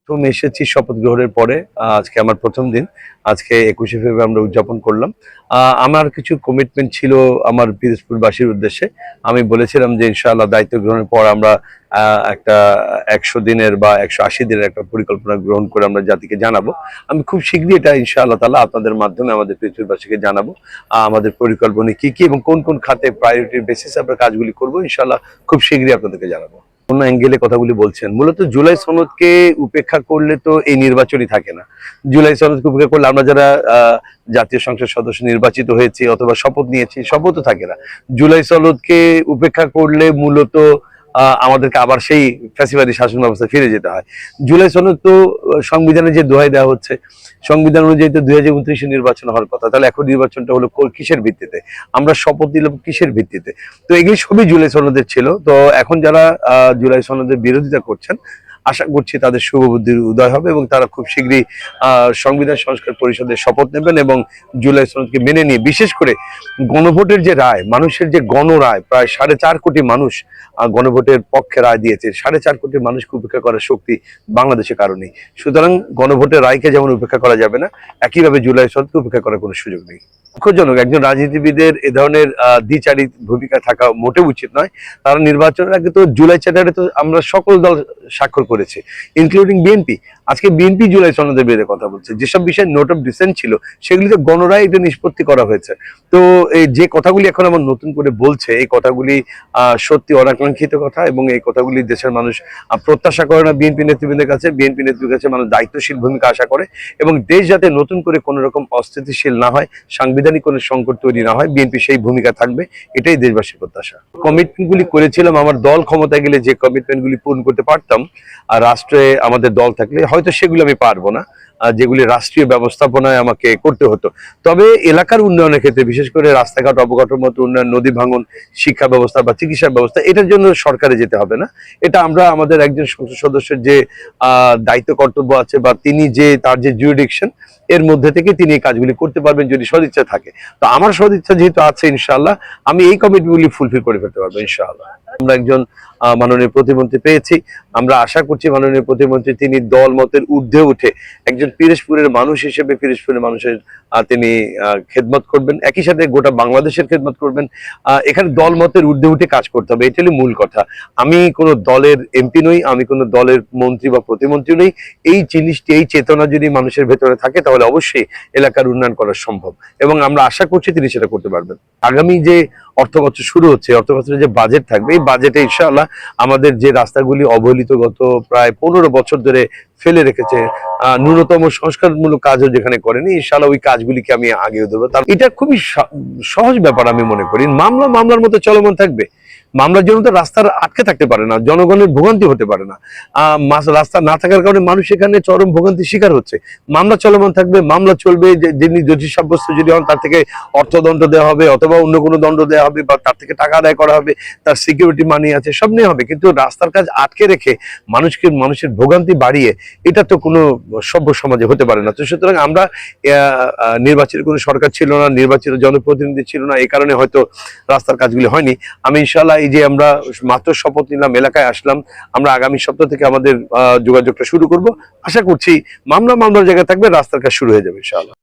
প্রথম এসেছি শপথ গ্রহণের পরে। আজকে আমার প্রথম দিন। আজকে ২১শে ফেব্রুয়ারি আমরা উদযাপন করলাম। আমার কিছু কমিটমেন্ট ছিল আমার পিরোজপুরবাসীর উদ্দেশ্যে। আমি বলেছিলাম যে ইনশাআল্লাহ দায়িত্ব গ্রহণের পর আমরা একটা ১০০ দিনের বা ১৮০ দিনের একটা পরিকল্পনা গ্রহণ করে আমরা জাতিকে জানাবো। আমি খুব শীঘ্রই এটা ইনশাআল্লাহ তাআলা আপনাদের মাধ্যমে আমাদের পিরোজপুরবাসীকে জানাবো। আমাদের পরিকল্পনা কি, কি এবং কোন খাতে প্রায়োরিটি বেসিসে আমরা কাজগুলি করব ইনশাআল্লাহ খুব শীঘ্রই আপনাদেরকে জানাবো। অন্য অ্যাঙ্গেলে কথাগুলি বলছেন। মূলত জুলাই সনদকে উপেক্ষা করলে তো এই নির্বাচনই থাকে না। জুলাই সনদকে উপেক্ষা করলে আমরা যারা জাতীয় সংসদ সদস্য নির্বাচিত হয়েছি অথবা শপথ নিয়েছি, শপথও থাকে না। জুলাই সনদকে উপেক্ষা করলে মূলত আমাদেরকে আবার সেই ফ্যাসিবাদী শাসন ব্যবস্থা ফিরে যেতে হয়। জুলাই সনদ তো সংবিধানে যে দোহাই দেওয়া হচ্ছে, সংবিধান অনুযায়ী তো ২০২৯ নির্বাচন হওয়ার কথা, তাহলে এখন নির্বাচনটা হলো কিসের ভিত্তিতে? আমরা শপথ নিলাম কিসের ভিত্তিতে? তো এগুলি সবই জুলাই সনদের ছিল। তো এখন যারা জুলাই সনদের বিরোধিতা করছেন, আশা করছি তাদের শুভবুদ্ধির উদয় হবে এবং তারা খুব শীঘ্রই সংবিধান সংস্কার পরিষদের শপথ নেবেন এবং জুলাই সনদকে মেনে নিয়ে, বিশেষ করে গণভোটের যে রায়, মানুষের যে গণরায়, প্রায় ৪.৫ কোটি মানুষ গণভোটের পক্ষে রায় দিয়েছে। ৪.৫ কোটি মানুষকে উপেক্ষা করার শক্তি বাংলাদেশের কারণেই। সুতরাং গণভোটের রায়কে যেমন উপেক্ষা করা যাবে না, একইভাবে জুলাই সনদকে উপেক্ষা করার কোনো সুযোগ নেই। দুঃখজনক, একজন রাজনীতিবিদের এ ধরনের দ্বিচারী ভূমিকা থাকা মোটেও উচিত নয়। তারা নির্বাচনের আগে তো জুলাই চ্যাটার্টে তো আমরা সকল দল স্বাক্ষর করেছি, ইনক্লুডিং বিএনপি। আজকে বিএনপি জুলাই সনদের বিরুদ্ধে কথা বলছে। যেসব বিষয়ে নোট অফ ডিসেন্ট ছিল সেগুলিতে গণরায় এটা নিষ্পত্তি করা হয়েছে। তো এই যে কথাগুলি এখন আমার নতুন করে বলছে, এই কথাগুলি সত্যি অনাকাঙ্ক্ষিত কথা এবং এই কথাগুলি দেশের মানুষ প্রত্যাশা করে না বিএনপি নেতৃবৃন্দের কাছে। বিএনপি নেতৃবৃন্দের কাছে মানুষ দায়িত্বশীল ভূমিকা আশা করে এবং দেশ যাতে নতুন করে কোনো রকম অস্থিতিশীল না হয়, সাংবিধানিক কোনো সংকট তৈরি না হয়, বিএনপি সেই ভূমিকা থাকবে, এটাই দেশবাসীর প্রত্যাশা। কমিটমেন্টগুলি করেছিলাম, আমার দল ক্ষমতায় গেলে যে কমিটমেন্টগুলি পূরণ করতে পারতাম, আর রাষ্ট্রে আমাদের দল থাকলে হয়তো সেগুলো আমি পারবো না, যেগুলি রাষ্ট্রীয় ব্যবস্থাপনায় আমাকে করতে হতো। তবে এলাকার উন্নয়নের ক্ষেত্রে, বিশেষ করে রাস্তাঘাট, অবকাঠামোগত উন্নয়ন, নদী ভাঙন, শিক্ষা ব্যবস্থা বা চিকিৎসা ব্যবস্থা, এটার জন্য সরকারে যেতে হবে না। এটা আমরা আমাদের একজন সংসদ সদস্যের যে দায়িত্ব কর্তব্য আছে বা তিনি যে তার যে জুরিডিকশন, এর মধ্যে থেকে তিনি এই কাজগুলি করতে পারবেন যদি সদিচ্ছা থাকে। তো আমার সদিচ্ছা যেহেতু আছে, ইনশাআল্লাহ আমি এই কমিটমেন্টগুলি ফুলফিল করে ফেলতে পারবো ইনশাআল্লাহ। আমরা একজন মাননীয় প্রতিমন্ত্রী পেয়েছি। আমরা আশা করছি মাননীয় প্রতিমন্ত্রী তিনি দল মতের ঊর্ধ্বে উঠে একজন পিরোজপুরের মানুষ হিসেবে পিরোজপুরের মানুষের তিনি খেদমত করবেন, একই সাথে গোটা বাংলাদেশের খেদমত করবেন। এখানে দল মতের ঊর্ধ্বে উঠে কাজ করতে হবে, এটা হলো মূল কথা। আমি কোনো দলের এমপি নই, আমি কোনো দলের মন্ত্রী বা প্রতিমন্ত্রী নই। এই জিনিসটি, এই চেতনা যদি মানুষের ভেতরে থাকে তাহলে অবশ্যই এলাকার উন্নয়ন করা সম্ভব এবং আমরা আশা করছি তিনি সেটা করতে পারবেন। আগামী যে অর্থবছর শুরু হচ্ছে, অর্থবছরের যে বাজেট থাকবে, এই বাজেটে ইনশাআল্লাহ আমাদের যে রাস্তাগুলি অবহেলিত গত প্রায় ১৫ বছর ধরে ফেলে রেখেছে, ন্যূনতম সংস্কারমূলক কাজও যেখানে করেনি, ইনশাআল্লাহ ওই কাজগুলিকে আমি আগে ধরবো। এটা খুবই সহজ ব্যাপার আমি মনে করি। মামলার মতো চলমান থাকবে। মামলার জন্য তো রাস্তার আটকে থাকতে পারে না, জনগণের ভোগান্তি হতে পারে না। রাস্তা না থাকার কারণে মানুষ এখানে চরম ভোগান্তির শিকার হচ্ছে। মামলা চলমান থাকবে, মামলা চলবে। যিনি দোষী সাব্যস্ত যদি হন তার থেকে অর্থদণ্ড দেওয়া হবে অথবা অন্য কোনো দণ্ড দেওয়া হবে বা তার থেকে টাকা আদায় করা হবে, তার সিকিউরিটি মানি আছে, সব নিয়ে হবে। কিন্তু রাস্তার কাজ আটকে রেখে মানুষের ভোগান্তি বাড়িয়ে এটা তো কোনো সভ্য সমাজে হতে পারে না। তো সুতরাং আমরা নির্বাচিত কোনো সরকার ছিল না, নির্বাচিত জনপ্রতিনিধি ছিল না, এই কারণে হয়তো রাস্তার কাজগুলি হয়নি। আমি ইনশাআল্লাহ এই যে আমরা মাত্র শপথ নিলাম, এলাকায় আসলাম, আমরা আগামী সপ্তাহ থেকে আমাদের যোগাযোগটা শুরু করব। আশা করছি মামলার জায়গায় থাকবে, রাস্তার কাজ শুরু হয়ে যাবে ইনশাআল্লাহ।